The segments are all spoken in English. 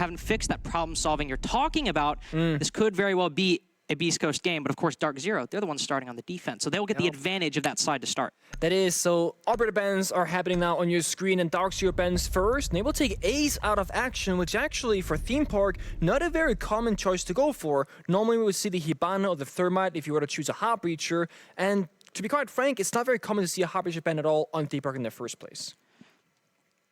haven't fixed that problem solving you're talking about, this could very well be a Beast Coast game, but of course DarkZero, they're the ones starting on the defense, so they'll get the advantage of that side to start. That is, so operator bans are happening now on your screen, and DarkZero bans first, and they will take Ace out of action, which actually, for Theme Park, not a very common choice to go for. Normally we would see the Hibana or the Thermite if you were to choose a Heartbreacher, and to be quite frank, it's not very common to see a Heartbreacher ban at all on Theme Park in the first place.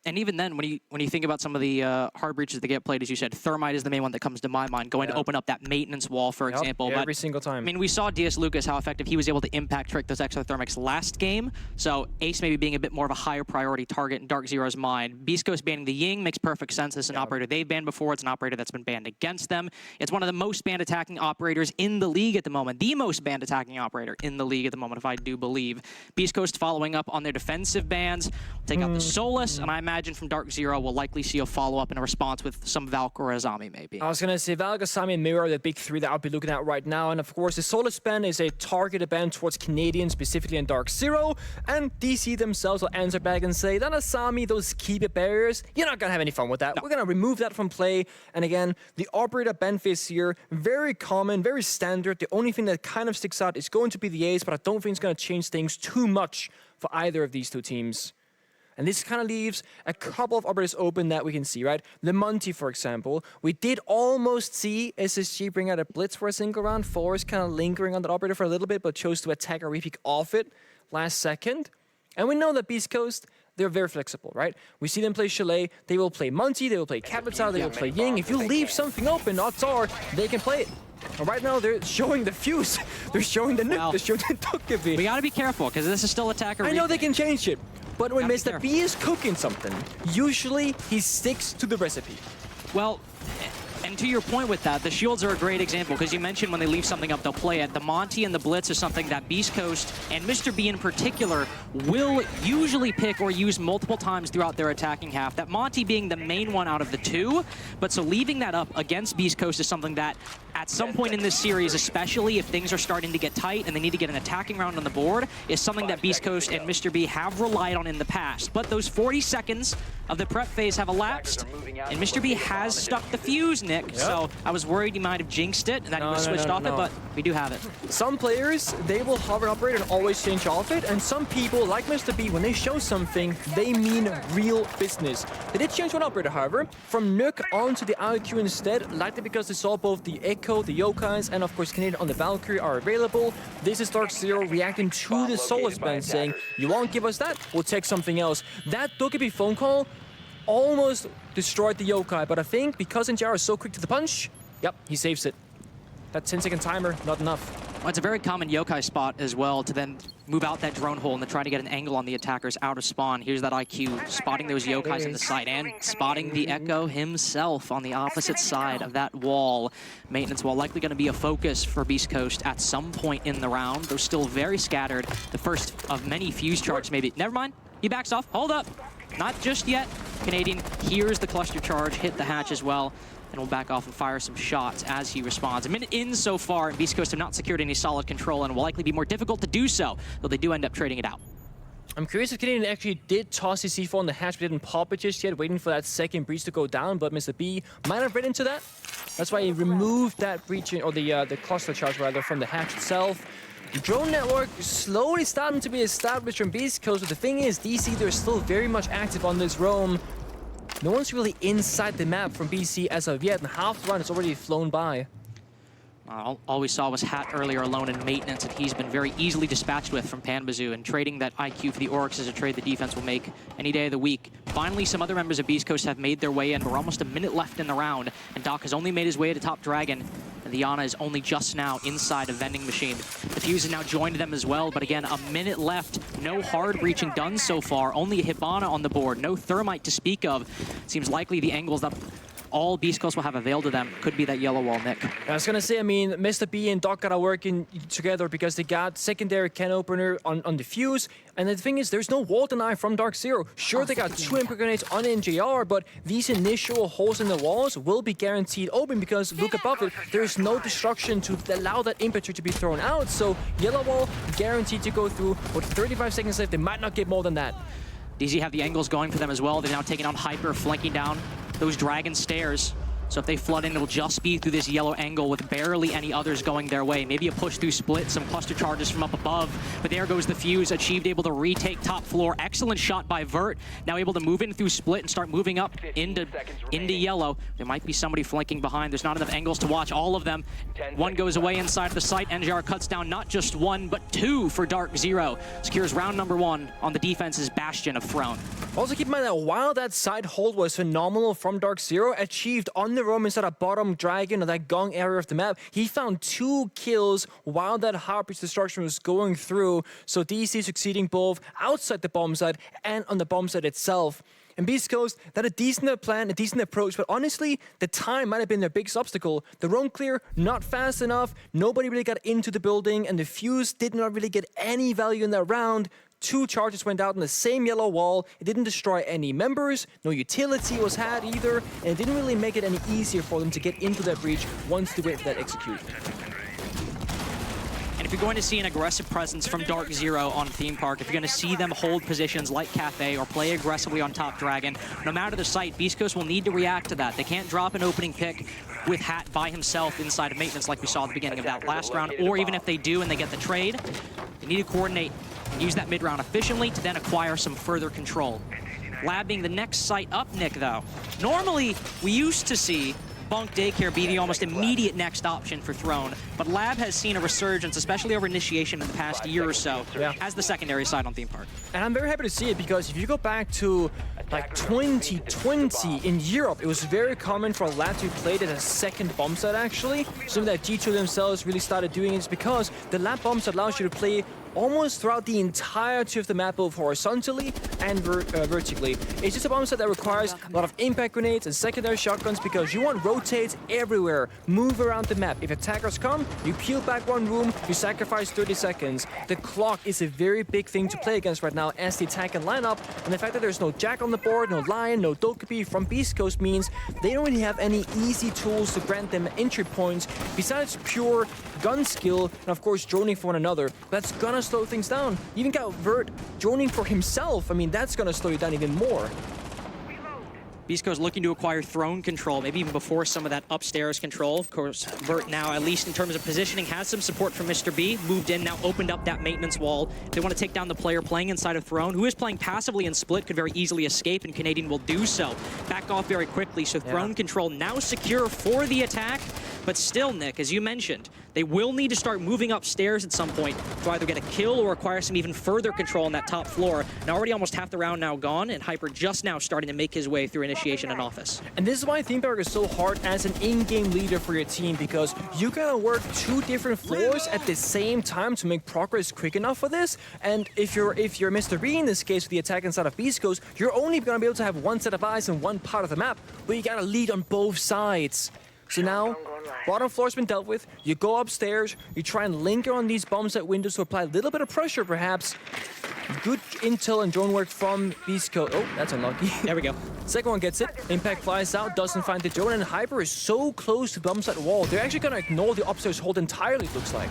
And even then, when you think about some of the hard breaches that get played, as you said, Thermite is the main one that comes to my mind, going to open up that maintenance wall, for example. Every single time. I mean, we saw DS Lucas, how effective he was able to impact trick those exothermics last game, so Ace maybe being a bit more of a higher priority target in DarkZero's mind. Beast Coast banning the Ying makes perfect sense. This is an operator they've banned before. It's an operator that's been banned against them. It's one of the most banned attacking operators in the league at the moment. The most banned attacking operator in the league at the moment, if I do believe. Beast Coast following up on their defensive bans, take out the Solus, and I imagine from DarkZero we'll likely see a follow-up and a response with some Valk or Azami, maybe. I was going to say Valk, Azami, and Mirror are the big three that I'll be looking at right now. And of course, the Solus ban is a targeted ban towards Canadians, specifically in DarkZero. And DC themselves will answer back and say that Azami, those keep-it barriers, you're not going to have any fun with that. No. We're going to remove that from play. And again, the operator ban phase here, very common, very standard. The only thing that kind of sticks out is going to be the Ace, but I don't think it's going to change things too much for either of these two teams. And this kind of leaves a couple of operators open that we can see, right? The Monty, for example. We did almost see SSG bring out a Blitz for a single round. Force kind of lingering on that operator for a little bit, but chose to attack or repick off it last second. And we know that Beast Coast, they're very flexible, right? We see them play Chalet. They will play Monty, they will play Capital, they will play Ying. If you leave something open, odds are they can play it. And right now, they're showing the fuse. They're showing the nuke. They're showing the Togepi. We gotta be careful, because this is still attacker. I know they can change it. But when Mr. B is cooking something, usually he sticks to the recipe. Well, and to your point with that, the shields are a great example, because you mentioned when they leave something up, they'll play it. The Monty and the Blitz is something that Beast Coast and Mr. B in particular will usually pick or use multiple times throughout their attacking half. That Monty being the main one out of the two, but so leaving that up against Beast Coast is something that at some point in this series, especially if things are starting to get tight and they need to get an attacking round on the board, is something that Beast Coast and Mr. B have relied on in the past. But those 40 seconds of the prep phase have elapsed, and Mr. B has stuck the fuse, Nick. Yep. So I was worried he might have jinxed it and that he was switched off it, but we do have it. Some players, they will hover operator and always change off it, and some people, like Mr. B, when they show something, they mean real business. They did change one operator, however, from Nuke onto the IQ instead, likely because they saw both the Echo, the Yokais, and of course Canadian on the Valkyrie are available. This is DarkZero reacting to the Solus ban, saying, you won't give us that, we'll take something else. That Togepi phone call almost destroyed the Yokai, but I think because Injara is so quick to the punch, yep, he saves it. That 10-second timer, not enough. Well, it's a very common Yokai spot as well to then move out that drone hole and then try to get an angle on the attackers out of spawn. Here's that IQ, spotting those Yokais in the side and spotting the Echo himself on the opposite side of that wall. Maintenance wall likely going to be a focus for Beast Coast at some point in the round. They're still very scattered. The first of many fuse charge maybe. Never mind, he backs off, hold up. Not just yet. Canadian hears the cluster charge, hit the hatch as well, and will back off and fire some shots as he responds. A minute in so far, and Beast Coast have not secured any solid control and will likely be more difficult to do so, though they do end up trading it out. I'm curious if Canadian actually did toss his C4 on the hatch, but didn't pop it just yet, waiting for that second breach to go down, but Mr. B might have read into that. That's why he removed that breach, or the cluster charge rather, from the hatch itself. The drone network slowly starting to be established from Beast Coast, but the thing is, DC, they're still very much active on this roam. No one's really inside the map from BC as of yet, and half the run has already flown by. All we saw was Hat earlier alone in maintenance, and he's been very easily dispatched with from Panbazoo, and trading that IQ for the Oryx is a trade the defense will make any day of the week. Finally, some other members of Beast Coast have made their way in. We're almost a minute left in the round, and Doc has only made his way to top Dragon, and the Yana is only just now inside a vending machine. The Fuse has now joined them as well, but again, a minute left. No hard breaching done so far. Only a Hibana on the board. No Thermite to speak of. Seems likely the angles that all Beast Coast will have availed to them could be that yellow wall, Nick. I was gonna say, I mean, Mr. B and Doc gotta work together because they got secondary can opener on the Fuse, and the thing is, there's no wall deny from DarkZero. Sure, they got 2 Imper Grenades on NJR, but these initial holes in the walls will be guaranteed open because look above it, there's no destruction to allow that Impeture to be thrown out, so yellow wall guaranteed to go through. With 35 seconds left, they might not get more than that. DZ have the angles going for them as well. They're now taking on Hyper, flanking down those Dragon Stairs. So if they flood in, it'll just be through this yellow angle with barely any others going their way. Maybe a push through split, some cluster charges from up above. But there goes the fuse. Achieved, able to retake top floor. Excellent shot by Vert. Now able to move in through split and start moving up into yellow. There might be somebody flanking behind. There's not enough angles to watch all of them. One goes away inside of the site. NJR cuts down not just one, but two for DarkZero. Secures round number 1 on the defense's bastion of Throne. Also keep in mind that while that side hold was phenomenal from DarkZero, achieved on the roam inside a bottom dragon or that gong area of the map, he found 2 kills while that Harpy's destruction was going through. So DC succeeding both outside the bomb site and on the bomb site itself. And Beast Coast, that a decent plan, a decent approach, but honestly, the time might have been their biggest obstacle. The roam clear, not fast enough, nobody really got into the building, and the fuse did not really get any value in that round. 2 charges went out on the same yellow wall. It didn't destroy any members, no utility was had either, and it didn't really make it any easier for them to get into that breach once they wait for that execution. And if you're going to see an aggressive presence from DarkZero on Theme Park, if you're going to see them hold positions like Cafe or play aggressively on top Dragon, no matter the site, Beast Coast will need to react to that. They can't drop an opening pick with Hat by himself inside of maintenance like we saw at the beginning of that last round, or even if they do and they get the trade, they need to coordinate and use that mid-round efficiently to then acquire some further control. Lab being the next site up, Nick, though. Normally, we used to see Bunk Daycare be the almost immediate next option for Throne, but Lab has seen a resurgence, especially over Initiation in the past year or so, as the secondary side on Theme Park. And I'm very happy to see it because if you go back to like 2020 in Europe, it was very common for Lab to be played as a second bomb site actually. Something that G2 themselves really started doing is because the Lab bomb site allows you to play almost throughout the entirety of the map, both horizontally and vertically. It's just a bomb set that requires a lot of impact grenades and secondary shotguns because you want rotates everywhere, move around the map. If attackers come, you peel back one room, you sacrifice 30 seconds. The clock is a very big thing to play against right now as the attack and lineup, and the fact that there's no Jack on the board, no Lion, no Dokkaebi from Beast Coast means they don't really have any easy tools to grant them entry points besides pure gun skill and of course droning for one another. That's gonna slow things down. You even got Vert droning for himself. I mean, that's gonna slow you down even more. Beast Coast looking to acquire throne control, maybe even before some of that upstairs control. Of course, Vert now, at least in terms of positioning, has some support from Mr. B. Moved in, now opened up that maintenance wall. They want to take down the player playing inside of Throne, who is playing passively in split, could very easily escape, and Canadian will do so. Back off very quickly, so Throne control now secure for the attack. But still, Nick, as you mentioned, they will need to start moving upstairs at some point to either get a kill or acquire some even further control on that top floor. Now already almost half the round now gone, and Hyper just now starting to make his way through Initiation and Office. And this is why Theme Park is so hard as an in-game leader for your team, because you gotta work 2 different floors at the same time to make progress quick enough for this. And if you're Mr. B in this case with the attack inside of Beast Coast, you're only gonna be able to have one set of eyes in one part of the map, but you gotta lead on both sides. So now, bottom floor's been dealt with. You go upstairs, you try and linger on these bombs at windows to apply a little bit of pressure, perhaps. Good intel and drone work from Beast Coast. Oh, that's unlucky. There we go. Second one gets it. Impact flies out, doesn't find the drone, and Hyper is so close to the bomb site wall. They're actually gonna ignore the upstairs hold entirely, it looks like.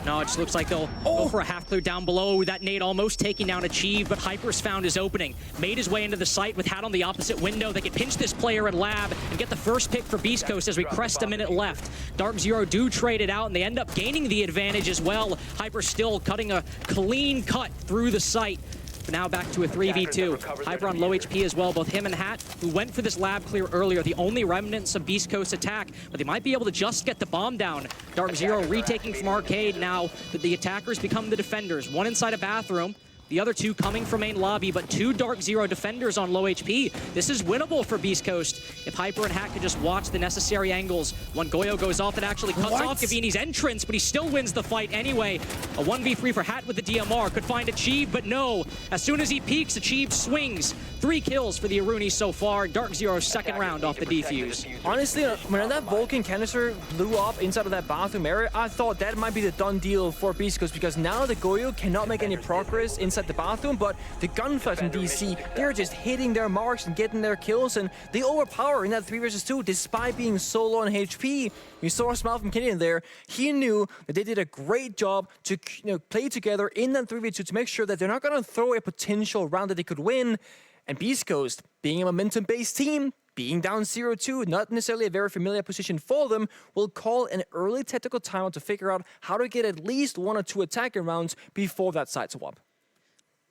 No, it just looks like they'll go for a half clear down below. That nade almost taking down Achieve, but Hyper's found his opening. Made his way into the site with Hat on the opposite window. They can pinch this player at Lab and get the first pick for Beast Coast as we crest a minute left. DarkZero do trade it out, and they end up gaining the advantage as well. Hyper still cutting a clean cut through the site. But now back to a 3v2. Hyper on low HP as well. Both him and Hat, who went for this lab clear earlier, the only remnants of Beast Coast attack, but they might be able to just get the bomb down. DarkZero retaking from Arcade now that the attackers become the defenders. One inside a bathroom, the other 2 coming from main lobby, but 2 DarkZero defenders on low HP. This is winnable for Beast Coast if Hyper and Hat could just watch the necessary angles. One Goyo goes off and actually cuts off Gavini's entrance, but he still wins the fight anyway. A 1v3 for Hat with the DMR. Could find Achieve, but no. As soon as he peeks, Achieve swings. 3 kills for the Aruni so far. DarkZero's second round off the defuse. Honestly, when that Vulcan canister blew up inside of that bathroom area, I thought that might be the done deal for Beast Coast, because now the Goyo cannot make any progress inside the bathroom, but the gunfight from DC, they're just hitting their marks and getting their kills, and they overpower in that 3 versus 2 despite being so low on HP. You saw a smile from Canadian there. He knew that they did a great job to play together in that 3v2 to make sure that they're not going to throw a potential round that they could win. And Beast Coast, being a momentum-based team, being down 0-2, not necessarily a very familiar position for them, will call an early tactical timeout to figure out how to get at least 1 or 2 attacking rounds before that side swap.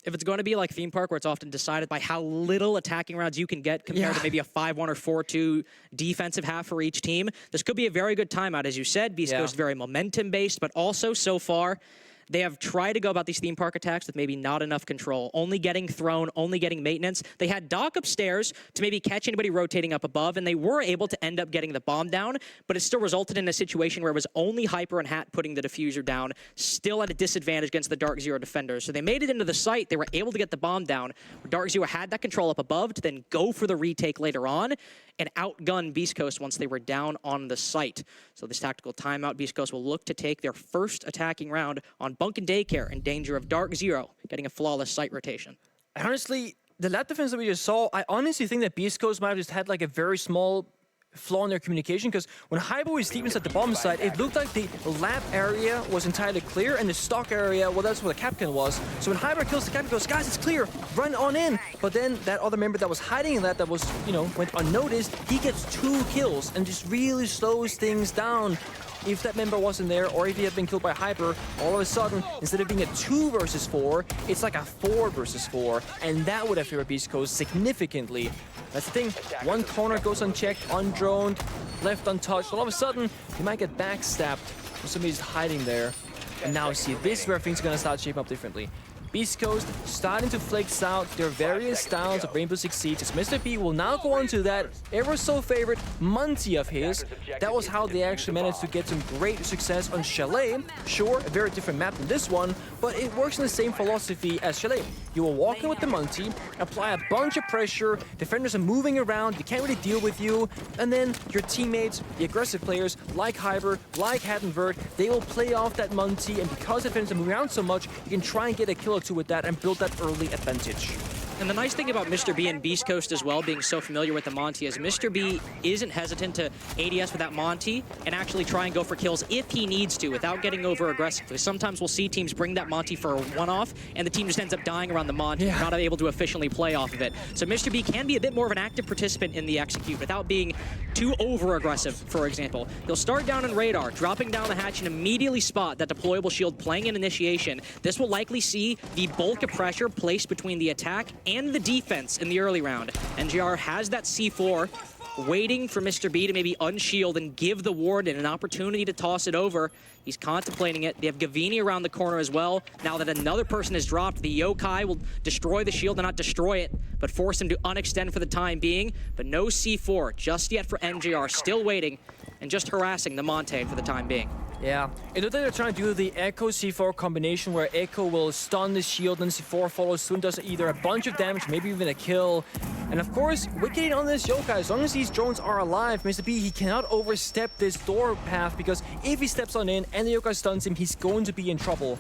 If it's going to be like Theme Park, where it's often decided by how little attacking rounds you can get compared to maybe a 5-1 or 4-2 defensive half for each team, this could be a very good timeout. As you said, Beast Coast very momentum-based, but also so far, they have tried to go about these theme park attacks with maybe not enough control, only getting thrown, only getting maintenance. They had Doc upstairs to maybe catch anybody rotating up above, and they were able to end up getting the bomb down, but it still resulted in a situation where it was only Hyper and Hat putting the diffuser down, still at a disadvantage against the DarkZero defenders. So they made it into the site, they were able to get the bomb down. DarkZero had that control up above to then go for the retake later on and outgun Beast Coast once they were down on the site. So this tactical timeout, Beast Coast will look to take their first attacking round on Bunk and Daycare in danger of DarkZero getting a flawless site rotation. Honestly, the lap defense that we just saw, I honestly think that Beast Coast might have just had like a very small flaw in their communication, because when Hyper was deep inside the bomb site, it looked like the lab area was entirely clear and the stock area, well, that's where the captain was. So when Hyper kills the captain, goes, guys, it's clear, run on in. But then that other member that was hiding in that was, went unnoticed, he gets 2 kills and just really slows things down. If that member wasn't there, or if he had been killed by Hyper, all of a sudden, instead of being a 2 versus 4, it's like a 4 versus 4, and that would have favored Beast Coast significantly. That's the thing, one corner goes unchecked, undroned, left untouched, all of a sudden, you might get backstabbed when somebody's hiding there. And now see, this is where things are gonna start shaping up differently. Beast Coast starting to flex out their various styles of Rainbow Six Siege, as Mr. B will now go on to that ever so favorite Monty of his. That was how they actually managed to get some great success on Chalet. Sure, a very different map than this one, but it works in the same philosophy as Chalet. You will walk in with the Monty, apply a bunch of pressure, defenders are moving around, they can't really deal with you, and then your teammates, the aggressive players, like Hyper, like Hat and Vert, they will play off that Monty, and because defenders are moving around so much, you can try and get a kill or 2 with that and build that early advantage. And the nice thing about Mr. B and Beast Coast as well, being so familiar with the Monty, is Mr. B isn't hesitant to ADS with that Monty and actually try and go for kills if he needs to without getting over aggressively. Sometimes we'll see teams bring that Monty for a one-off and the team just ends up dying around the Monty, not able to efficiently play off of it. So Mr. B can be a bit more of an active participant in the execute without being too over-aggressive, for example. He'll start down in radar, dropping down the hatch and immediately spot that deployable shield playing in initiation. This will likely see the bulk of pressure placed between the attack and the defense in the early round. NGR has that C4 waiting for Mr. B to maybe unshield and give the Warden an opportunity to toss it over. He's contemplating it. They have Gavini around the corner as well. Now that another person has dropped, the Yokai will destroy the shield and not destroy it, but force him to unextend for the time being. But no C4 just yet for NGR, still waiting and just harassing the Monte for the time being. Yeah, it looks like they're trying to do the Echo C4 combination where Echo will stun the shield and C4 follows soon, does either a bunch of damage, maybe even a kill. And of course, Wicked on this Yokai, as long as these drones are alive, Mr. B, he cannot overstep this door path, because if he steps on in and the Yokai stuns him, he's going to be in trouble.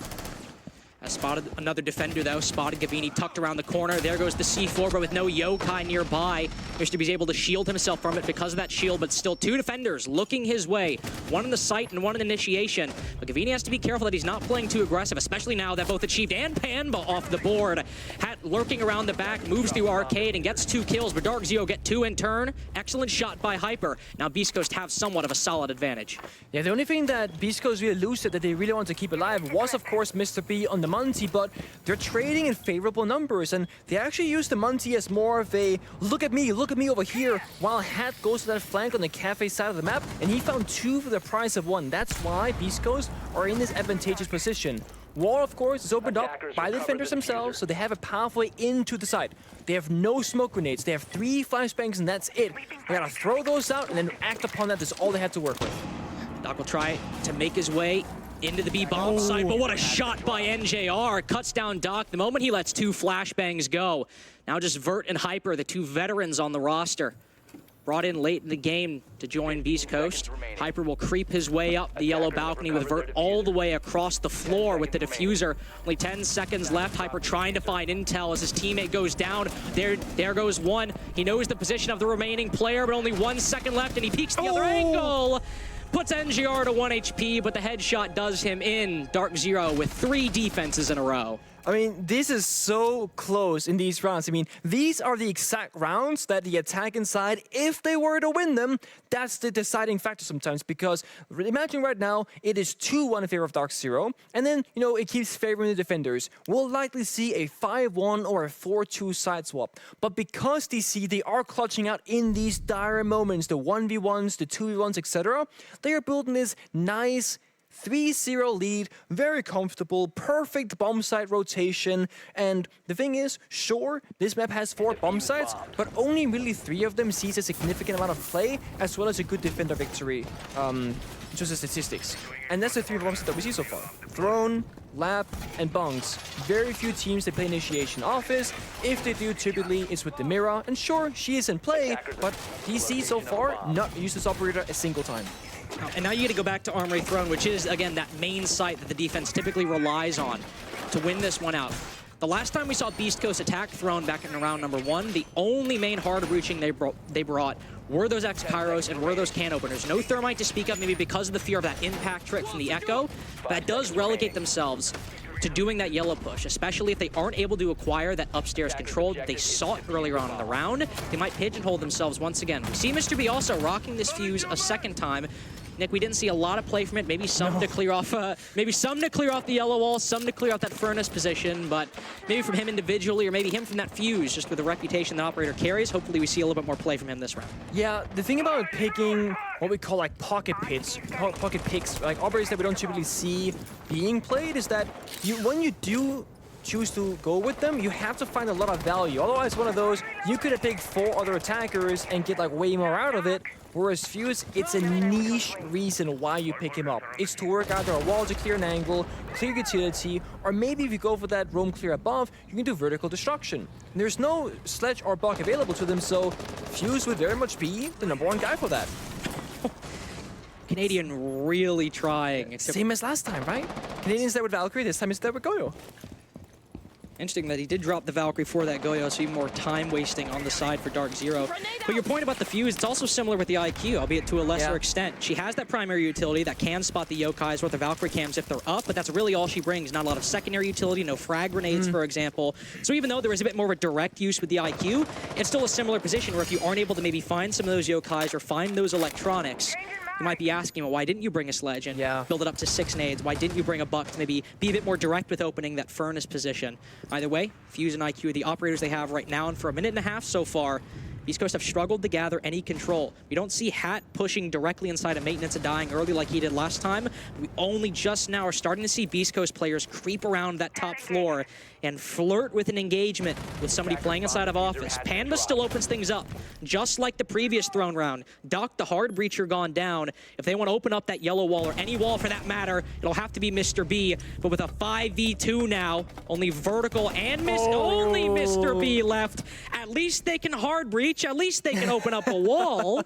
Spotted another defender though, spotted Gavini tucked around the corner. There goes the C4, but with no Yokai nearby, Mr. B's able to shield himself from it because of that shield, but still 2 defenders looking his way. One in the site and one in initiation. But Gavini has to be careful that he's not playing too aggressive, especially now that both Achieved and Panba off the board. Hat lurking around the back, moves through Arcade and gets 2 kills, but DarkZero get 2 in turn. Excellent shot by Hyper. Now Beast Coast have somewhat of a solid advantage. Yeah, the only thing that Beast Coast really lucid that they really want to keep alive was, of course, Mr. B on the Monty, but they're trading in favorable numbers, and they actually use the Monty as more of a look at me over here, while Hat goes to that flank on the cafe side of the map, and he found 2 for the price of 1. That's why Beast Coast are in this advantageous position. Wall, of course, is opened up by the defenders themselves, so they have a pathway into the site. They have no smoke grenades. They have 3 flashbangs, and that's it. They gotta throw those out and then act upon that. That's all they had to work with. Doc will try to make his way into the B-bomb site, but what a shot by NJR. Cuts down Doc the moment he lets 2 flashbangs go. Now just Vert and Hyper, the 2 veterans on the roster. Brought in late in the game to join Beast Coast. Hyper will creep his way up the yellow balcony with Vert all the way across the floor with the diffuser. Only 10 seconds left. Hyper trying to find intel as his teammate goes down. There goes one. He knows the position of the remaining player, but only 1 second left, and he peeks the other angle. Puts NGR to 1 HP, but the headshot does him in. DarkZero with 3 defenses in a row. I mean, this is so close in these rounds. I mean, these are the exact rounds that the attack inside, if they were to win them, that's the deciding factor sometimes. Because imagine right now, it is 2-1 in favor of DarkZero, and then, you know, it keeps favoring the defenders. We'll likely see a 5-1 or a 4-2 side swap. But because DC, they are clutching out in these dire moments, the 1v1s, the 2v1s, etc., they are building this nice 3-0 lead, very comfortable, perfect bomb site rotation. And the thing is, sure, this map has 4 bomb sites, but only really 3 of them sees a significant amount of play, as well as a good defender victory, just the statistics. And that's the 3 bomb sites that we see so far. Throne, Lab, and Bunks. Very few teams that play Initiation Office. If they do, typically it's with the Mira. And sure, she is in play, but DC so far not used this operator a single time. And now you get to go back to Armory Throne, which is, again, that main site that the defense typically relies on to win this one out. The last time we saw Beast Coast attack Throne back in round number 1, the only main hard breaching they brought were those X-Pyros and were those can openers. No Thermite to speak of, maybe because of the fear of that impact trick from the Echo. That does relegate themselves to doing that yellow push, especially if they aren't able to acquire that upstairs control that they sought earlier on in the round. They might pigeonhole themselves once again. We see Mr. B also rocking this fuse a second time. Nick, we didn't see a lot of play from it. Maybe some to clear off, maybe some to clear off the yellow wall, some to clear off that furnace position. But maybe from him individually, or maybe him from that fuse, just with the reputation the operator carries. Hopefully, we see a little bit more play from him this round. Yeah, the thing about picking what we call like pocket picks, like operators that we don't typically see being played, is that when you do choose to go with them, you have to find a lot of value. Otherwise, one of those, you could have picked 4 other attackers and get like way more out of it. Whereas Fuse, it's a niche reason why you pick him up. It's to work either a wall to clear an angle, clear utility, or maybe if you go for that roam clear above, you can do vertical destruction. And there's no sledge or buck available to them, so Fuse would very much be the #1 guy for that. Canadian really trying. Same as last time, right? Canadian's there with Valkyrie, this time it's there with Goyo. Interesting that he did drop the Valkyrie for that Goyo, so even more time wasting on the side for DarkZero. But your point about the fuse, it's also similar with the IQ, albeit to a lesser extent. She has that primary utility that can spot the Yokais with the Valkyrie cams if they're up, but that's really all she brings. Not a lot of secondary utility, no frag grenades, for example. So even though there is a bit more of a direct use with the IQ, it's still a similar position where if you aren't able to maybe find some of those Yokais or find those electronics, you might be asking, well, why didn't you bring a sledge and build it up to 6 nades? Why didn't you bring a buck to maybe be a bit more direct with opening that furnace position? Either way, Fuse and IQ are the operators they have right now, and for a minute and a half so far, Beast Coast have struggled to gather any control. We don't see Hat pushing directly inside of maintenance and dying early like he did last time. We only just now are starting to see Beast Coast players creep around that top floor and flirt with an engagement with somebody playing inside of office. Panva still opens things up, just like the previous Throne round. Duck, the hard breacher, gone down. If they want to open up that yellow wall, or any wall for that matter, it'll have to be Mr. B. But with a 5v2 now, only vertical and only Mr. B left. At least they can hard breach. At least they can open up a wall.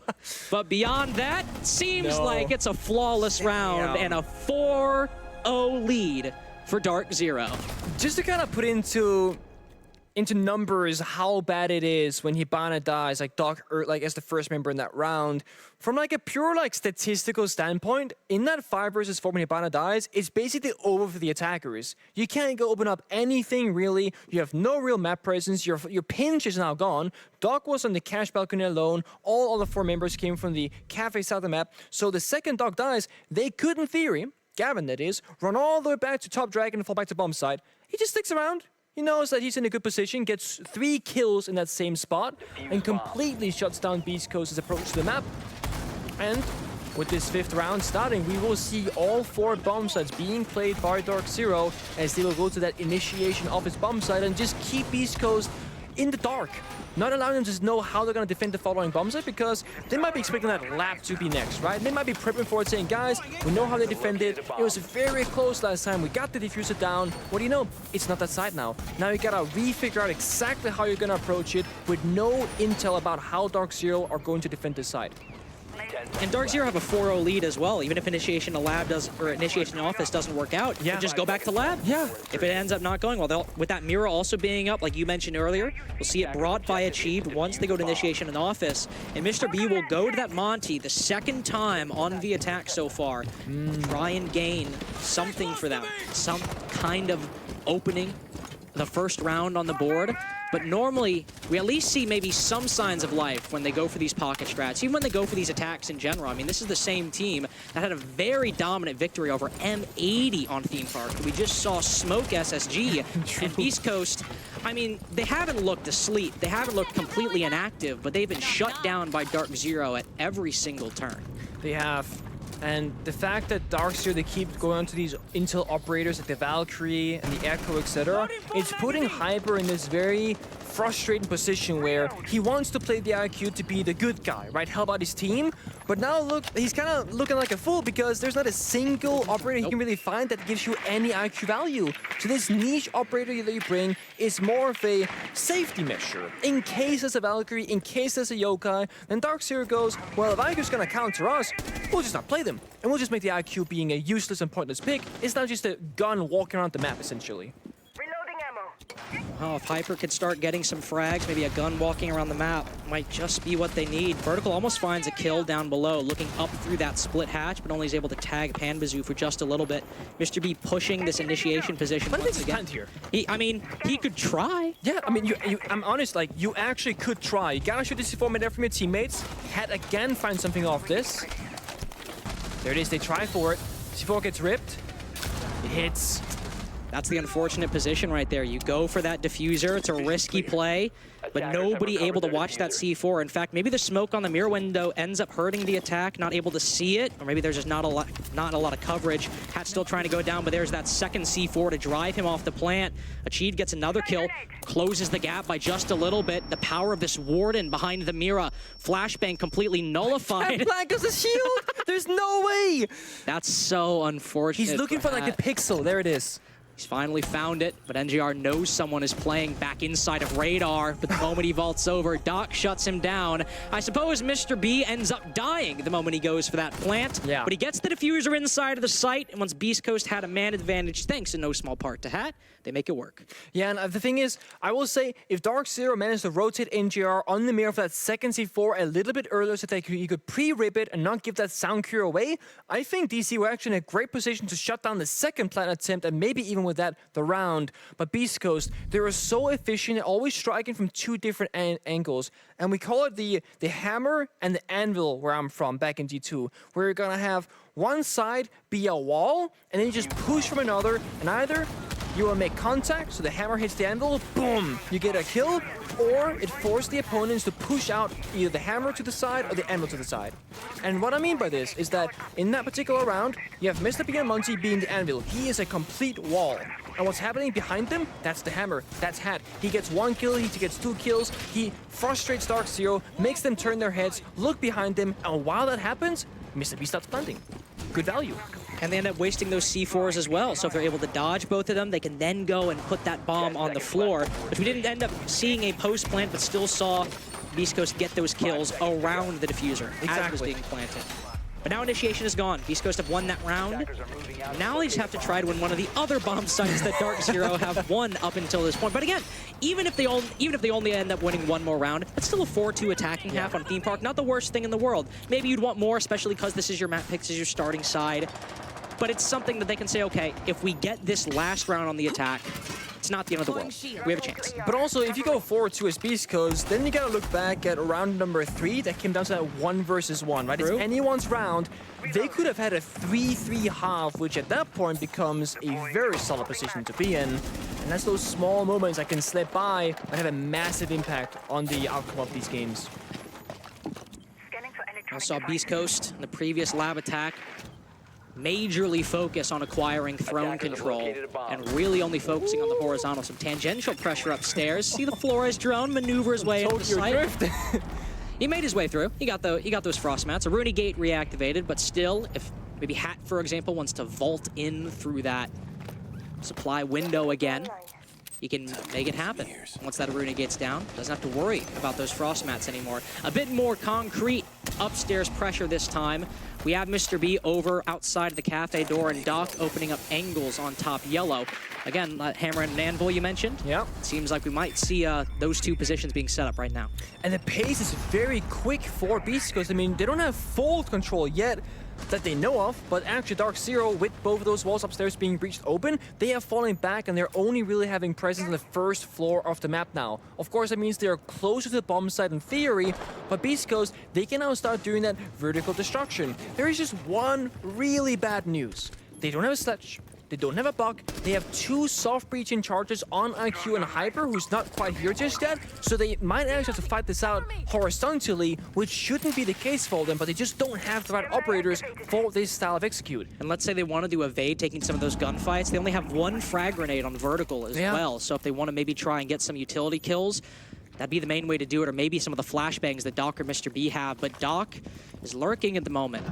But beyond that, seems like it's a flawless round and a 4-0 lead for DarkZero. Just to kind of put into numbers how bad it is when Hibana dies, like Doc, like as the first member in that round. From like a pure like statistical standpoint, in that 5 versus 4 when Hibana dies, it's basically over for the attackers. You can't go open up anything really. You have no real map presence. Your pinch is now gone. Doc was on the cash balcony alone. All other 4 members came from the cafe side of the map. So the second Doc dies, they could in theory, Gavin that is, run all the way back to top dragon and fall back to bomb side. He just sticks around. He knows that he's in a good position, gets 3 kills in that same spot, and completely shuts down Beast Coast's approach to the map. And with this 5th round starting, we will see all 4 bomb sites being played by DarkZero as they will go to that initiation of his bomb site and just keep Beast Coast in the dark. Not allowing them to know how they're going to defend the following bomb site, because they might be expecting that lab to be next, right? They might be prepping for it, saying, guys, we know how they defended. It was very close last time. We got the diffuser down. What do you know? It's not that side now. Now you got to refigure out exactly how you're going to approach it with no intel about how DarkZero are going to defend this side. And DarkZero have a 4-0 lead as well. Even if Initiation to Lab or Initiation to Office doesn't work out, you can just go back to Lab. If it ends up not going well, with that mirror also being up, like you mentioned earlier, we'll see it brought by Achieved once they go to Initiation and Office. And Mr. B will go to that Monty the 2nd time on the attack so far. Try and gain something for them. Some kind of opening the first round on the board, but normally we at least see maybe some signs of life when they go for these pocket strats, even when they go for these attacks in general. I mean, this is the same team that had a very dominant victory over M80 on Theme Park. We just saw Smoke SSG and Beast Coast. I mean, they haven't looked asleep. They haven't looked completely inactive, but they've been shut down by DarkZero at every single turn. They have. And the fact that DarkZero, they keep going on to these intel operators like the Valkyrie and the Echo, etc., it's putting Hyper in this very frustrating position where he wants to play the IQ to be the good guy, right? Help out his team. But now look, he's kind of looking like a fool because there's not a single operator he can really find that gives you any IQ value. So this niche operator that you bring is more of a safety measure. In case there's a Valkyrie, in case there's a Yokai, then DarkZero goes, well, if IQ's gonna counter us, we'll just not play them. And we'll just make the IQ being a useless and pointless pick. It's now just a gun walking around the map, essentially. Oh, if Hyper could start getting some frags, maybe a gun walking around the map might just be what they need. Vertical almost finds a kill down below, looking up through that split hatch, but only is able to tag Panbazoo for just a little bit. Mr. B pushing this initiation position once again. Here? I mean, he could try. Yeah, I mean, I'm honest, like, you actually could try. You gotta shoot this C4 mid from your teammates. Had again find something off this. There it is, they try for it. C4 gets ripped. It hits. That's the unfortunate position right there. You go for that diffuser. It's a risky play, but nobody able to watch that C4. In fact, maybe the smoke on the mirror window ends up hurting the attack, not able to see it, or maybe there's just not a lot of coverage. Hat's still trying to go down, but there's that second C4 to drive him off the plant. Achieved gets another kill, closes the gap by just a little bit. The power of this Warden behind the Mira. Flashbang completely nullified. Blank as a shield! There's no way! That's so unfortunate. He's looking for like a pixel. There it is. He's finally found it, but NGR knows someone is playing back inside of radar. But the moment he vaults over, Doc shuts him down. I suppose Mr. B ends up dying the moment he goes for that plant. Yeah. But he gets the diffuser inside of the site, and once Beast Coast had a man advantage, thanks in no small part to Hat, they make it work. Yeah, and the thing is, I will say, if DarkZero managed to rotate NGR on the mirror for that second C4 a little bit earlier so that he could pre-rip it and not give that sound cure away, I think DC were actually in a great position to shut down the second plant attempt and maybe even with that, the round. But Beast Coast, they were so efficient, always striking from two different angles. And we call it the hammer and the anvil where I'm from back in G2, where you're gonna have one side be a wall, and then you just push from another, and either you will make contact, so the hammer hits the anvil, boom, you get a kill, or it forces the opponents to push out either the hammer to the side or the anvil to the side. And what I mean by this is that in that particular round, you have Mr. B and Monty being the anvil. He is a complete wall. And what's happening behind them, that's the hammer, that's Hat. He gets one kill, he gets two kills, he frustrates DarkZero, makes them turn their heads, look behind them, and while that happens, Mr. B starts planting. Good value. And they end up wasting those C4s as well. So if they're able to dodge both of them, they can then go and put that bomb on the floor. Which we didn't end up seeing a post plant, but still saw Beast Coast get those kills around the diffuser as it was being planted. But now initiation is gone. Beast Coast have won that round. Now they just have to try to win one of the other bomb sites that DarkZero have won up until this point. But again, even if they only end up winning one more round, that's still a 4-2 attacking half on Theme Park. Not the worst thing in the world. Maybe you'd want more, especially because this is your map picks, this is your starting side. But it's something that they can say, okay, if we get this last round on the attack, it's not the end of the world. We have a chance. But also, if you go forward to as Beast Coast, then you gotta look back at round number 3 that came down to that 1 versus 1, right? True. It's anyone's round. They could have had a 3-3 half, which at that point becomes a very solid position to be in. And that's those small moments that can slip by and have a massive impact on the outcome of these games. I saw Beast Coast in the previous lab attack majorly focus on acquiring throne control and really only focusing on the horizontal. Some tangential pressure upstairs. See the Flores drone maneuver his way into the site. He made his way through. He got those frost mats. A Rooney gate reactivated, but still, if maybe Hat, for example, wants to vault in through that supply window again, he can make it happen. Once that Aruna gate's down, doesn't have to worry about those frost mats anymore. A bit more concrete upstairs pressure this time. We have Mr. B over outside the cafe door and Doc opening up angles on top yellow. Again, that hammer and anvil you mentioned. Yeah. Seems like we might see those two positions being set up right now. And the pace is very quick for Beast Coast. I mean, they don't have full control yet, that they know of, but actually DarkZero, with both of those walls upstairs being breached open, they have fallen back and they're only really having presence on the first floor of the map now. Of course, that means they're closer to the bomb site in theory, but Beast Coast, they can now start doing that vertical destruction. There is just one really bad news. They don't have a sledge. They don't have a buck. They have 2 soft breaching charges on IQ and Hyper, who's not quite here just yet. So they might actually have to fight this out horizontally, which shouldn't be the case for them, but they just don't have the right operators for this style of execute. And let's say they wanted to evade taking some of those gunfights. They only have 1 frag grenade on vertical as well. So if they want to maybe try and get some utility kills, that'd be the main way to do it, or maybe some of the flashbangs that Doc or Mr. B have. But Doc is lurking at the moment.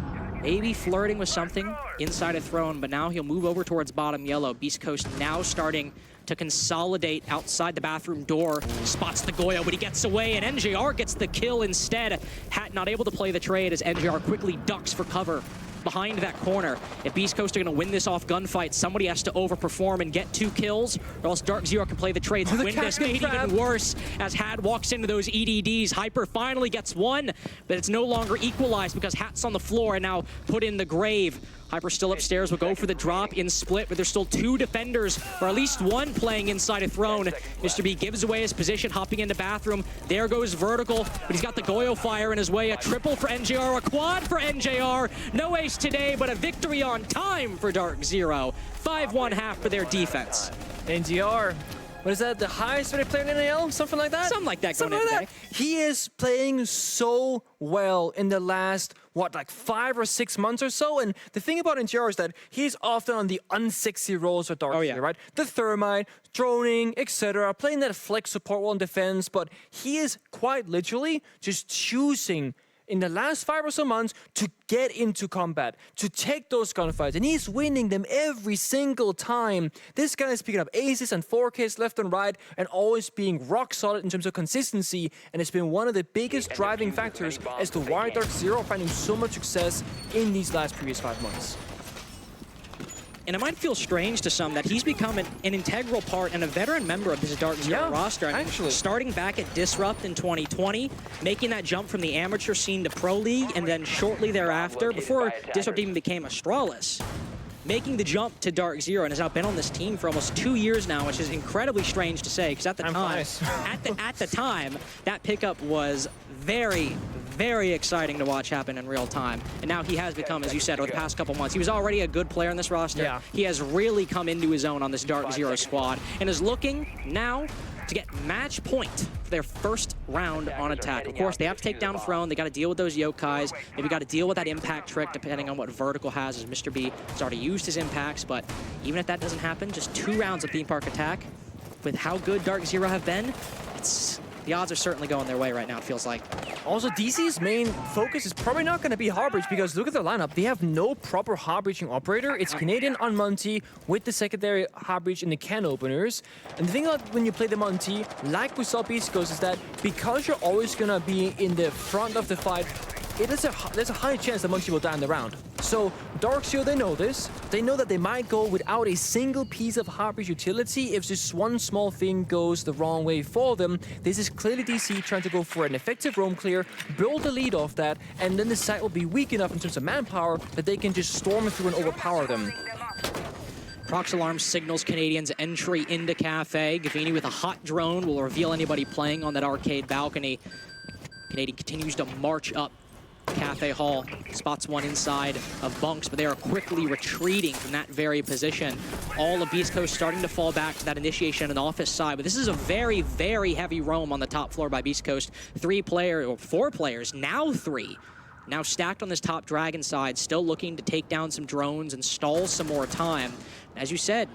Maybe flirting with something inside a throne, but now he'll move over towards bottom yellow. Beast Coast now starting to consolidate outside the bathroom door. Spots the Goyo, but he gets away, and NJR gets the kill instead. Hat not able to play the trade as NJR quickly ducks for cover behind that corner. If Beast Coast are going to win this off gunfight, somebody has to overperform and get 2 kills, or else DarkZero can play the trade to win this. Made even worse as Hat walks into those EDDs. Hyper finally gets 1, but it's no longer equalized because Hat's on the floor and now put in the grave. Hyper still upstairs, will go for the drop in split, but there's still 2 defenders, or at least 1 playing inside a throne. Mr. B gives away his position, hopping into bathroom. There goes vertical, but he's got the Goyo fire in his way. A triple for NJR, a quad for NJR. No ace today, but a victory on time for DarkZero. 5-1 half for their defense. NJR. What is that, the highest rated player in NAL? Something like that? Something like that going Something in like that. He is playing so well in the last, what, like 5 or 6 months or so? And the thing about NJR is that he's often on the unsexy roles with DarkZero, right? The Thermite, droning, etc., playing that flex support role in defense, but he is quite literally just choosing in the last 5 or so months to get into combat, to take those gunfights, and he's winning them every single time. This guy is picking up aces and 4Ks left and right, and always being rock solid in terms of consistency, and it's been one of the biggest driving factors as to why DarkZero are finding so much success in these previous 5 months. And it might feel strange to some that he's become an integral part and a veteran member of this DarkZero roster. Actually. Starting back at Disrupt in 2020, making that jump from the amateur scene to Pro League, and then shortly thereafter, before Disrupt even became Astralis, making the jump to DarkZero, and has now been on this team for almost 2 years now, which is incredibly strange to say, because at the time, at the time, that pickup was very, very exciting to watch happen in real time. And now he has become, as you said, over the past couple months, he was already a good player in this roster. Yeah. He has really come into his own on this DarkZero squad, and is looking now to get match point for their first round on attack. Of course, they have to take down Throne. They got to deal with those yokais. Maybe got to deal with that impact trick, depending on what Vertical has, as Mr. B has already used his impacts. But even if that doesn't happen, just 2 rounds of Theme Park attack, with how good DarkZero have been, the odds are certainly going their way right now, it feels like. Also, DC's main focus is probably not going to be hard breach, because look at their lineup. They have no proper hard breaching operator. It's Canadian on Monty with the secondary hard breach in the can openers. And the thing about when you play the Monty, like we saw Beast Coast, is that because you're always going to be in the front of the fight, there's a high chance that Monty will die in the round. So DarkZero, they know this. They know that they might go without a single piece of hard breach utility if just one small thing goes the wrong way for them. This is clearly DC trying to go for an effective roam clear, build a lead off that, and then the site will be weak enough in terms of manpower that they can just storm through and overpower them. Prox Alarm signals Canadians' entry into Cafe. Gavini with a hot drone will reveal anybody playing on that arcade balcony. Canadian continues to march up Cafe Hall, spots one inside of bunks, but they are quickly retreating from that very position. All of Beast Coast starting to fall back to that initiation and office side, but this is a very, very heavy roam on the top floor by Beast Coast. 4 players, now 3. Now stacked on this top dragon side, still looking to take down some drones and stall some more time. As you said,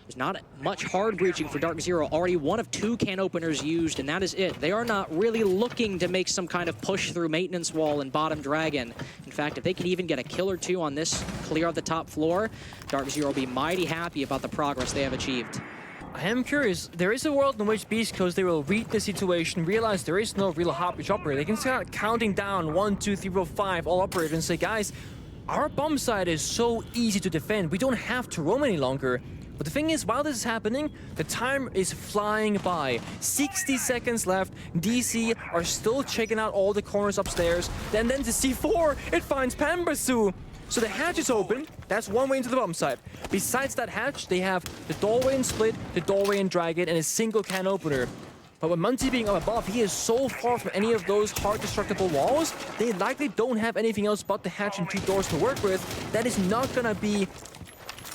there's not much hard breaching for DarkZero. Already 1 of 2 can openers used, and that is it. They are not really looking to make some kind of push through maintenance wall in bottom dragon. In fact, if they could even get a kill or 2 on this clear of the top floor, DarkZero will be mighty happy about the progress they have achieved. I am curious, there is a world in which Beast Coast, they will read the situation, realize there is no real hard breach operator. They can start counting down 1, 2, 3, 4, 5, all operators, and say, guys, our bomb site is so easy to defend. We don't have to roam any longer. But But the thing is, while this is happening, the time is flying by. 60 seconds left. DC are still checking out all the corners upstairs. Then to C4, it finds Pambasu. So the hatch is open. That's one way into the bomb site. Besides that hatch, they have the doorway and split, the doorway and dragon, and a single can opener. But with Munty being up above, he is so far from any of those hard destructible walls, they likely don't have anything else but the hatch and 2 doors to work with. That is not gonna be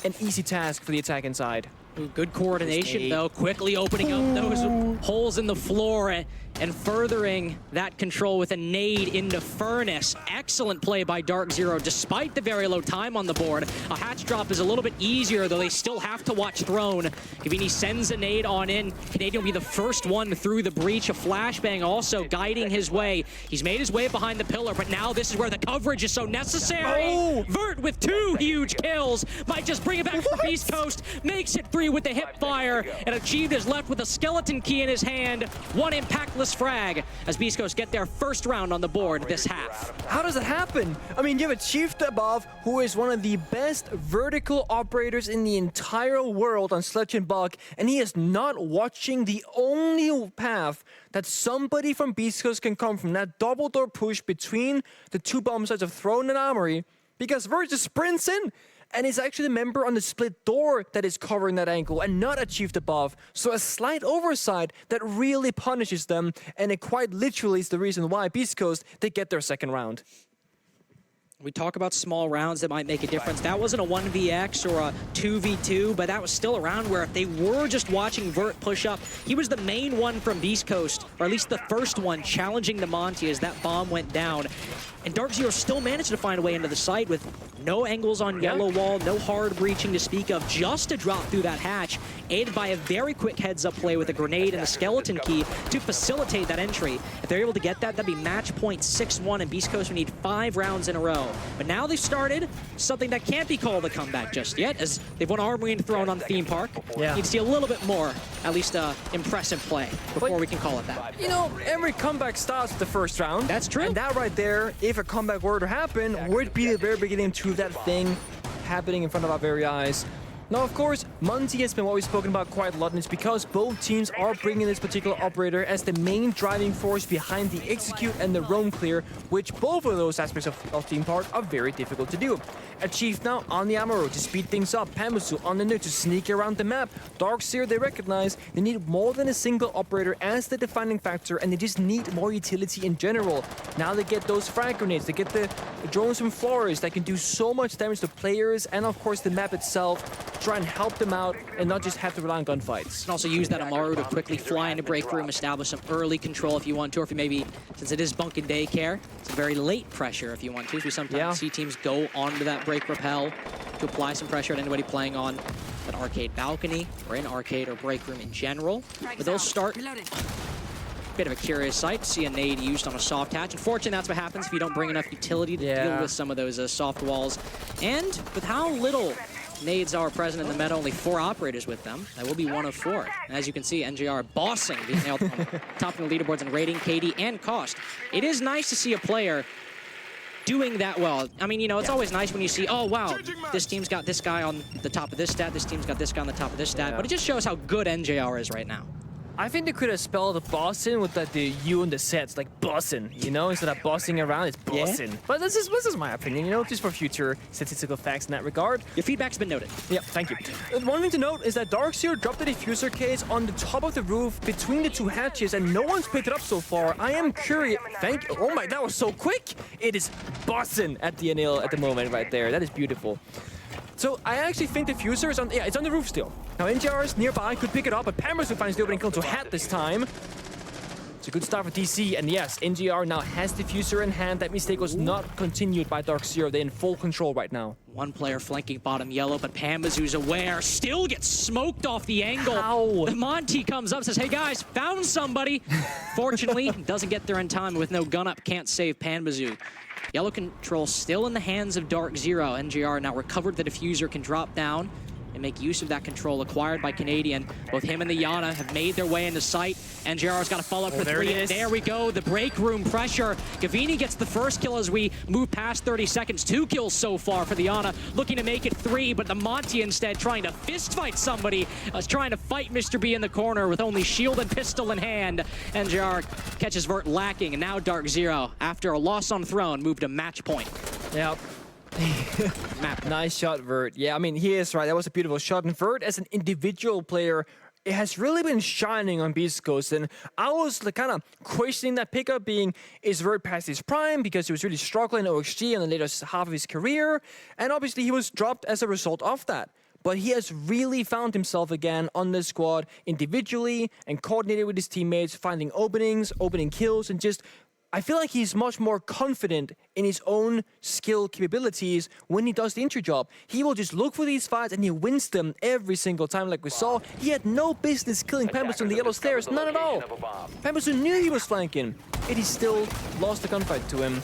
an easy task for the attack inside. Ooh, good coordination, though, quickly opening up those holes in the floor and furthering that control with a nade into Furnace. Excellent play by DarkZero, despite the very low time on the board. A hatch drop is a little bit easier, though they still have to watch Throne. Gavini sends a nade on in. Canadian will be the first one through the breach. A flashbang also guiding his way. He's made his way behind the pillar, but now this is where the coverage is so necessary. Oh. Vert with 2 huge kills. Might just bring it back for Beast Coast. Makes it 3 with the hip fire, and Achieved is left with a skeleton key in his hand. 1 impactless frag as Beast Coast get their first round on the board this half. How does it happen? I mean, you have Achieved above, who is one of the best vertical operators in the entire world on Sledge and Buck, and he is not watching the only path that somebody from Beast Coast can come from, that double door push between the 2 bomb sites of Throne and Armory, because Vert just sprints in. And it's actually the member on the split door that is covering that angle and not Achieved above. So a slight oversight that really punishes them, and it quite literally is the reason why Beast Coast, they get their second round. We talk about small rounds that might make a difference. That wasn't a 1vx or a 2v2, but that was still a round where if they were just watching Vert push up, he was the main one from Beast Coast, or at least the first one, challenging the Monty as that bomb went down. And DarkZero still managed to find a way into the site with no angles on yellow wall, no hard breaching to speak of, just to drop through that hatch, aided by a very quick heads-up play with a grenade and a skeleton key to facilitate that entry. If they're able to get that, that'd be match point 6-1, and Beast Coast would need 5 rounds in a row. But now they've started something that can't be called a comeback just yet, as they've won Armory and Throne on Theme Park. Yeah. Need to see a little bit more, at least impressive play, before we can call it that. You know, every comeback starts with the first round. That's true. And that right there, if a comeback were to happen, would be the very beginning to that thing happening in front of our very eyes. Now, of course, Munty has been what we've spoken about quite a lot, and it's because both teams are bringing this particular operator as the main driving force behind the execute and the roam clear, which both of those aspects of Theme Park are very difficult to do. Achieved now on the ammo road to speed things up. Pambasu on the nuke to sneak around the map. DarkZero, they recognize they need more than a single operator as the defining factor, and they just need more utility in general. Now they get those frag grenades, they get the drones from Flores that can do so much damage to players and, of course, the map itself. Try and help them out and not just have to rely on gunfights. You can also use that Amaru to quickly fly into break room, establish some early control if you want to, or if you maybe, since it is bunk and daycare, it's a very late pressure if you want to. We sometimes see teams go onto that break rappel to apply some pressure at anybody playing on an arcade balcony or in arcade or break room in general. But they'll start. Bit of a curious sight to see a nade used on a soft hatch. Unfortunately, that's what happens if you don't bring enough utility to deal with some of those soft walls. And with how little nades are present in the meta, only 4 operators with them. That will be 1 of 4. And as you can see, NJR bossing, being nailed on top of the leaderboards and rating KD and cost. It is nice to see a player doing that well. I mean, you know, it's always nice when you see, oh, wow, this team's got this guy on the top of this stat, this team's got this guy on the top of this stat, but it just shows how good NJR is right now. I think they could have spelled Boston with like the U and the sets, like Boston, you know, instead of bossing around, it's Boston. But this is my opinion, you know, just for future statistical facts in that regard. Your feedback's been noted. Yeah, thank you. One thing to note is that DarkZero dropped the diffuser case on the top of the roof between the 2 hatches, and no one's picked it up so far. I am curious. Thank you. Oh my, that was so quick. It is Boston at the NL at the moment right there. That is beautiful. So I actually think the diffuser is on, it's on the roof still. Now NJR is nearby, could pick it up, but Pambasu finds the opening kill to Hat this time. It's a good start for DC, and yes, NJR now has diffuser in hand. That mistake was not continued by DarkZero. They're in full control right now. One player flanking bottom yellow, but Pambazu's aware, still gets smoked off the angle. Ow. The Monty comes up, says, hey guys, found somebody. Fortunately, doesn't get there in time. With no gun up, can't save Pambazu. Yellow control still in the hands of DarkZero. NJR now recovered the diffuser, can drop down and make use of that control acquired by Canadian. Both him and the Yana have made their way into sight. NJR's got to follow up for there 3. it is. There we go, the break room pressure. Gavini gets the first kill as we move past 30 seconds. 2 kills so far for the Yana, looking to make it 3, but the Monty instead trying to fist fight somebody, trying to fight Mr. B in the corner with only shield and pistol in hand. NJR catches Vert lacking, and now DarkZero, after a loss on Throne, moved to match point. Yep. Nice shot, Vert. Yeah, I mean, he is right. That was a beautiful shot. And Vert, as an individual player, it has really been shining on Beast Coast. And I was kind of questioning that pickup being, is Vert past his prime? Because he was really struggling in OXG in the later half of his career. And obviously, he was dropped as a result of that. But he has really found himself again on this squad individually and coordinated with his teammates, finding openings, opening kills, and just... I feel like he's much more confident in his own skill capabilities when he does the entry job. He will just look for these fights and he wins them every single time like we saw. He had no business killing Pampas on the yellow stairs, none at all. Pampas knew he was flanking, yet he still lost the gunfight to him.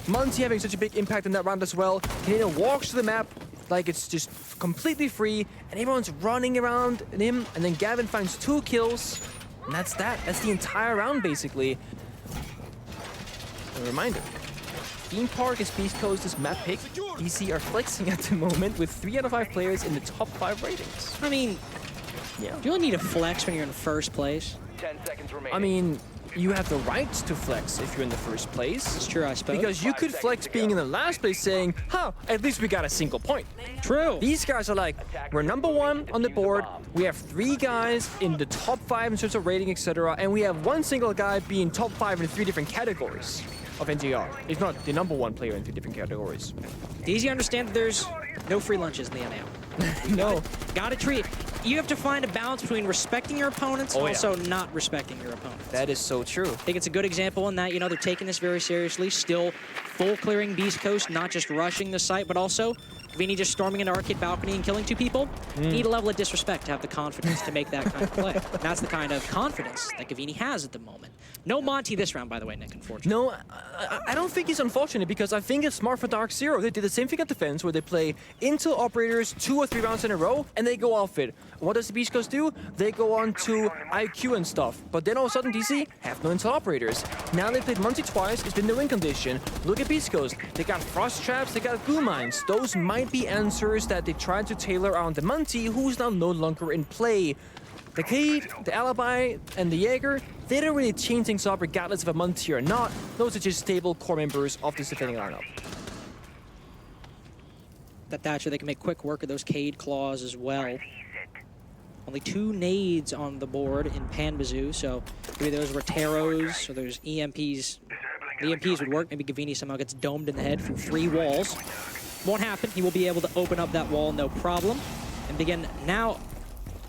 Monty having such a big impact in that round as well. Canadian walks to the map like it's just completely free and everyone's running around him, and then Gavin finds 2 kills, and that's that. That's the entire round basically. A reminder, Theme Park is Beast Coast's map pick. DC are flexing at the moment with 3 out of 5 players in the top 5 ratings. I mean, Yeah. do you really need to flex when you're in first place? 10 seconds remaining. I mean, you have the right to flex if you're in the first place. It's true, I suppose. Because you could flex being in the last place saying, huh, at least we got a single point. True. These guys are like, we're number 1 on the board, we have 3 guys in the top 5 in terms of rating, etc., and we have 1 single guy being top 5 in 3 different categories of NGR. If not the number 1 player in 3 different categories. Easy to understand that there's no free lunches in the NAO. No. Gotta treat. You have to find a balance between respecting your opponents and Oh, yeah. also not respecting your opponents. That is so true. I think it's a good example in that, you know, they're taking this very seriously, still full clearing Beast Coast, not just rushing the site, but also Gavini just storming into Arcade Balcony and killing 2 people. You need a level of disrespect to have the confidence to make that kind of play. And that's the kind of confidence that Gavini has at the moment. No Monty this round, by the way, Nick, unfortunately. No, I don't think it's unfortunate because I think it's smart for DarkZero. They did the same thing at defense where they play Intel operators 2 or 3 rounds in a row and they go off it. What does the Beast Coast do? They go on to IQ and stuff. But then all of a sudden DC have no Intel operators. Now they played Monty twice, it's been the win condition. Look at Beast Coast. They got Frost Traps, they got Glue Mines. Those might be answers that they tried to tailor around the Monty, who's now no longer in play. The Cade, the Alibi, and the Jaeger, they don't really change things up regardless of a Monty or not. Those are just stable core members of this defending lineup. That Thatcher, they can make quick work of those Cade claws as well. Only 2 nades on the board in Panbazoo, so maybe those Roteros or those EMPs. The EMPs would work. Maybe Gavini somehow gets domed in the head from 3 walls. Won't happen. He will be able to open up that wall, no problem, and begin now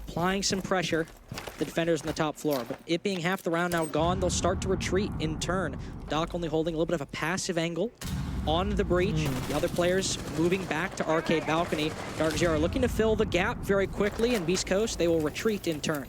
applying some pressure to the defenders on the top floor. But it being half the round now gone, they'll start to retreat in turn. Doc only holding a little bit of a passive angle on the breach. The other players moving back to Arcade Balcony. DarkZero looking to fill the gap very quickly, and Beast Coast, they will retreat in turn.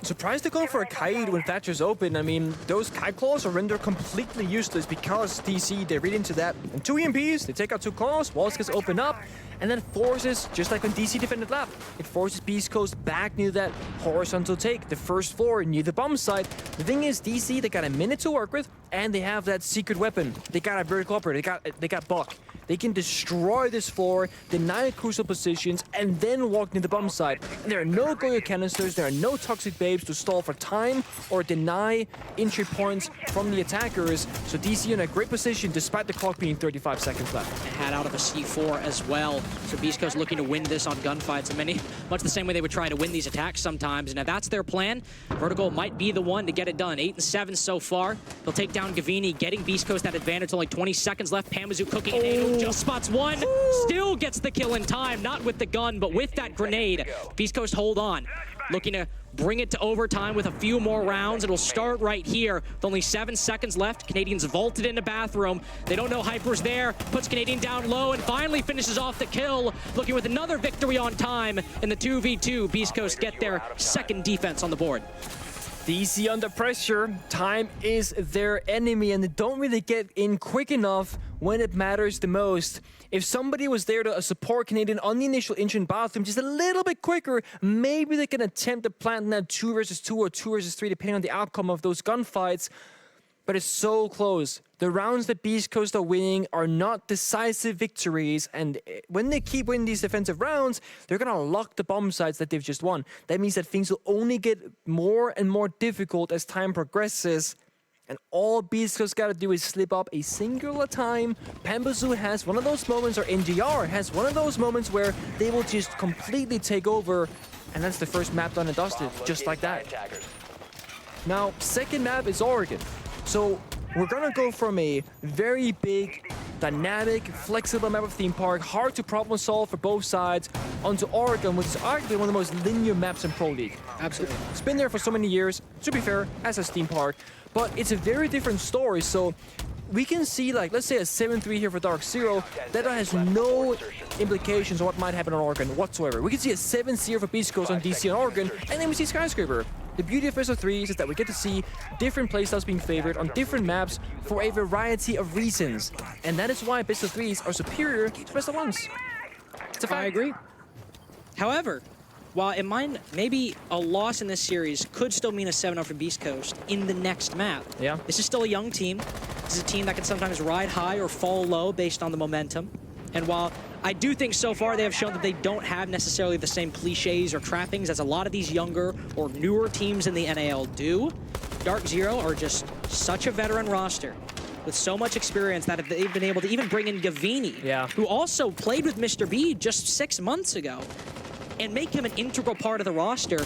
Surprised they're going for a Kite when Thatcher's open. I mean, those Kite claws are rendered completely useless because DC, they read into that. And 2 EMPs, they take out 2 claws, walls gets open up, and then forces, just like when DC defended lap, it forces Beast Coast back near that horizontal take, the first floor near the bomb site. The thing is, DC, they got a minute to work with, and they have that secret weapon. They got a vertical operator, they got Buck. They can destroy this floor, deny crucial positions, and then walk near the bomb site. And there are no Goyo canisters, there are no toxic babes to stall for time or deny entry points from the attackers. So DC in a great position despite the clock being 35 seconds left. And had out of a C4 as well. So Beast Coast looking to win this on gunfights, and much the same way they would try to win these attacks sometimes. And if that's their plan, Vertical might be the one to get it done. 8 and 7 so far. They'll take down Gavini, getting Beast Coast that advantage. Only 20 seconds left. Panbazoo cooking an angle, just spots one. Still gets the kill in time, not with the gun, but with that grenade. Beast Coast hold on. Looking to bring it to overtime with a few more rounds. It'll start right here with only 7 seconds left. Canadians vaulted into bathroom. They don't know Hyper's there. Puts Canadian down low and finally finishes off the kill. Looking with another victory on time in the 2v2. Beast Coast get their second defense on the board. DC under pressure. Time is their enemy, and they don't really get in quick enough when it matters the most. If somebody was there to support Canadian on the initial engine bathroom just a little bit quicker, maybe they can attempt to plant that 2 versus 2 or 2 versus 3, depending on the outcome of those gunfights. But it's so close. The rounds that Beast Coast are winning are not decisive victories, and when they keep winning these defensive rounds, they're gonna lock the bomb sites that they've just won. That means that things will only get more and more difficult as time progresses, and all Beast Coast gotta do is slip up a singular time. Pambazu has one of those moments, or NGR has one of those moments where they will just completely take over, and that's the first map done and dusted, just like that. Now, second map is Oregon. So we're gonna go from a very big, dynamic, flexible map of theme park, hard to problem solve for both sides, onto Oregon, which is arguably one of the most linear maps in Pro League. Absolutely. It's been there for so many years, to be fair, as a theme park, but it's a very different story. So we can see, like, let's say a 7-3 here for DarkZero, that has no implications on what might happen on Oregon whatsoever. We can see a 7-0 for Beast Coast on DC and Oregon, and then we see Skyscraper. The beauty of best of threes is that we get to see different playstyles being favored on different maps for a variety of reasons. And that is why best of threes are superior to best of ones. It's a fact. I agree. However, while it might, maybe a loss in this series could still mean a 7-0 for Beast Coast in the next map. Yeah. This is still a young team. This is a team that can sometimes ride high or fall low based on the momentum. And while I do think so far they have shown that they don't have necessarily the same cliches or trappings as a lot of these younger or newer teams in the NAL do, DarkZero are just such a veteran roster with so much experience that they've been able to even bring in Gavini, who also played with Mr. B just 6 months ago, and make him an integral part of the roster,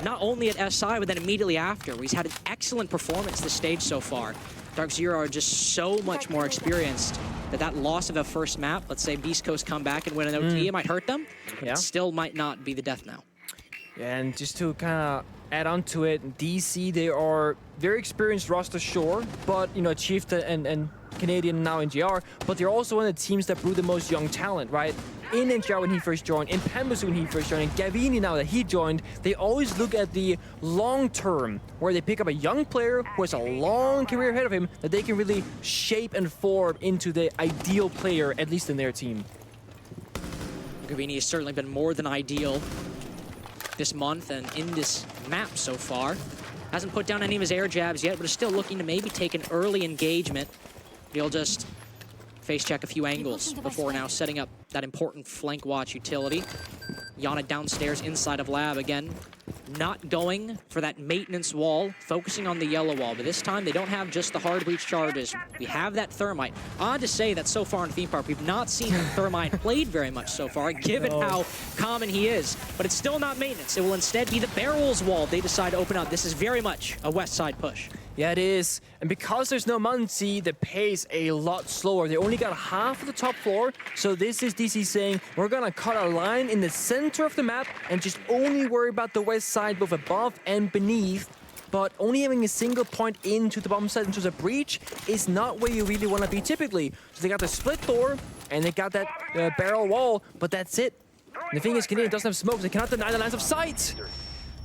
not only at SI, but then immediately after, where he's had an excellent performance this stage so far. DarkZero are just so much more experienced that loss of a first map, let's say Beast Coast come back and win an OT, it might hurt them, but it still might not be the death knell. And just to kind of add on to it, DC, they are very experienced roster, sure, but, you know, Chief and Canadian now in GR, but they're also one of the teams that brew the most young talent, right? In NGR when he first joined, in Pambazu when he first joined, and Gavini now that he joined, they always look at the long term, where they pick up a young player who has a long career ahead of him that they can really shape and form into the ideal player, at least in their team. Gavini has certainly been more than ideal this month and in this map so far. Hasn't put down any of his air jabs yet, but is still looking to maybe take an early engagement. He'll just face check a few angles before now setting up that important flank watch utility. Yana downstairs inside of lab again, not going for that maintenance wall, focusing on the yellow wall, but this time they don't have just the hard breach charges. We have that thermite. Odd to say that so far in theme park, we've not seen thermite played very much so far, given how common he is, but it's still not maintenance. It will instead be the barrels wall they decide to open up. This is very much a west side push. Yeah, it is. And because there's no Muncie, the pace a lot slower. They only got half of the top floor. So this is DC saying, we're going to cut a line in the center of the map and just only worry about the west side, both above and beneath. But only having a single point into the bomb site, into the breach, is not where you really want to be typically. So they got the split door, and they got that barrel wall, but that's it. And the thing is, Canadian doesn't have smokes. They cannot deny the lines of sight.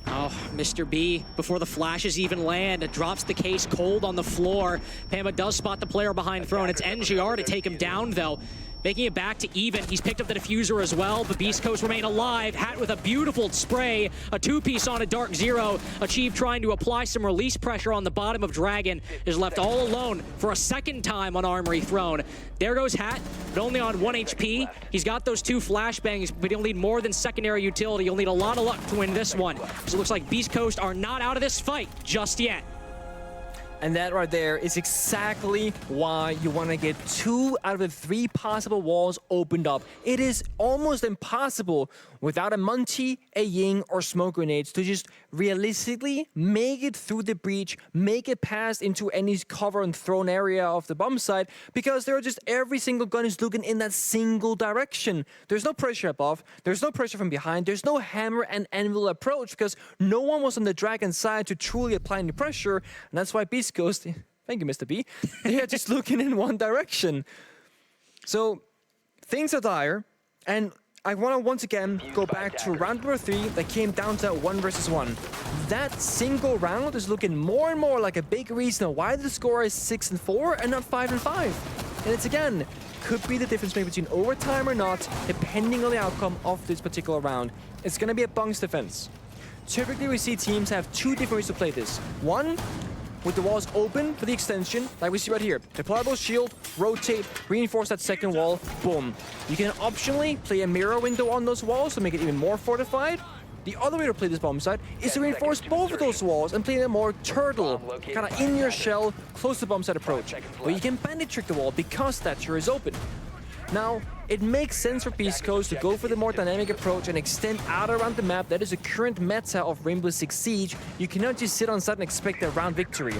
Oh, Mr. B, before the flashes even land, drops the case cold on the floor. Pamba does spot the player behind throne. It's NGR to take him down, though. Making it back to even. He's picked up the diffuser as well, but Beast Coast remain alive. Hat with a beautiful spray. A two-piece on a DarkZero. Achieve trying to apply some release pressure on the bottom of Dragon. Is left all alone for a second time on Armory Throne. There goes Hat, but only on 1 HP. He's got those 2 flashbangs, but he'll need more than secondary utility. You'll need a lot of luck to win this one. So it looks like Beast Coast are not out of this fight just yet. And that right there is exactly why you want to get 2 out of the 3 possible walls opened up. It is almost impossible without a Munty, a Ying, or smoke grenades to just realistically make it through the breach, make it past into any cover and thrown area of the bomb site, because there are just every single gun is looking in that single direction. There's no pressure above, there's no pressure from behind, there's no hammer and anvil approach, because no one was on the Dragon side to truly apply any pressure, and that's why Beast Coast, thank you, Mr. B, they are just looking in one direction. So things are dire, and I want to once again go back to round number 3 that came down to 1 versus 1. That single round is looking more and more like a big reason why the score is 6-4 and not 5-5. And it's again, could be the difference maybe between overtime or not, depending on the outcome of this particular round. It's going to be a bunks defense. Typically, we see teams have 2 different ways to play this. One, with the walls open for the extension, like we see right here. Deployable shield, rotate, reinforce that second wall, boom. You can optionally play a mirror window on those walls to make it even more fortified. The other way to play this bomb site is to reinforce both of those walls and play a more turtle, kind of in your shell, close to bomb site approach, where you can bandit trick the wall because that turret is open. Now, it makes sense for Beast Coast to go for the more dynamic approach and extend out around the map. That is the current meta of Rainbow Six Siege. You cannot just sit on site and expect a round victory.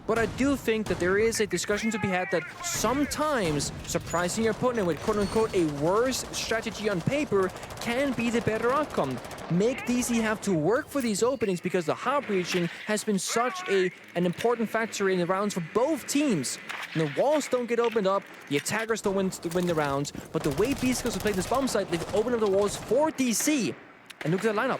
But I do think that there is a discussion to be had that sometimes surprising your opponent with quote-unquote a worse strategy on paper can be the better outcome. Make DZ have to work for these openings because the hard breaching has been such an important factor in the rounds for both teams. And the walls don't get opened up, the attackers don't win the rounds, but the way Beast Coast have played this bomb site, they've opened up the walls for DC. And look at the lineup.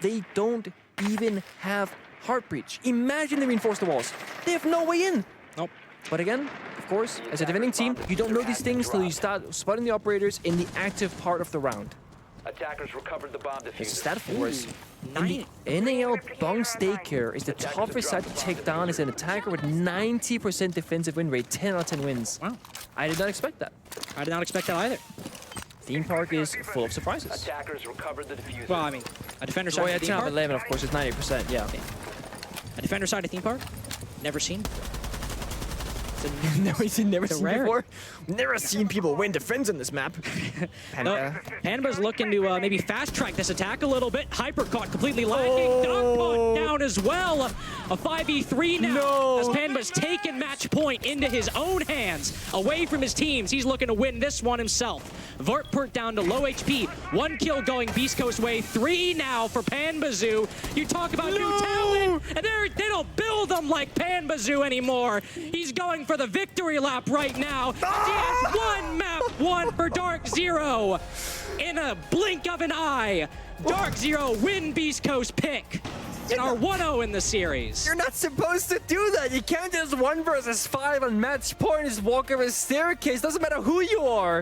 They don't even have hard breach. Imagine they reinforce the walls. They have no way in. Nope. But again, of course, as a defending team, you don't know these things till you start spotting the operators in the active part of the round. Attackers recovered the bomb There's a diffuser. stat for us. In the NAL, Bunks Daycare is the toughest side to take down as an attacker with 90% defensive win rate, 10 out of 10 wins. Wow. I did not expect that. I did not expect that either. Theme Park is full of surprises. Attackers recovered the diffuser. Well, I mean, a defender Oh side yeah, of 10 theme out of park. 11, of course, it's 90%, yeah. A defender side of theme park. Never seen. Never seen rare. before. Never seen people win defense in this map. Panda. Panba's looking to maybe fast track this attack a little bit. Hyper caught completely lacking. Dunk caught down as well. A 5v3 now. No. As Panba's taken match point into his own hands, away from his teams. He's looking to win this one himself. Vartpert down to low HP. 1 kill going Beast Coast way. 3 now for Panbazoo. You talk about new talent, and they don't build them like Panbazoo anymore. He's going for the victory lap right now. He has 1 map, 1 for DarkZero. In a blink of an eye, DarkZero win Beast Coast pick. And are 1-0 in the series. You're not supposed to do that. You can't just 1 versus 5 on match point. Just walk over a staircase. Doesn't matter who you are.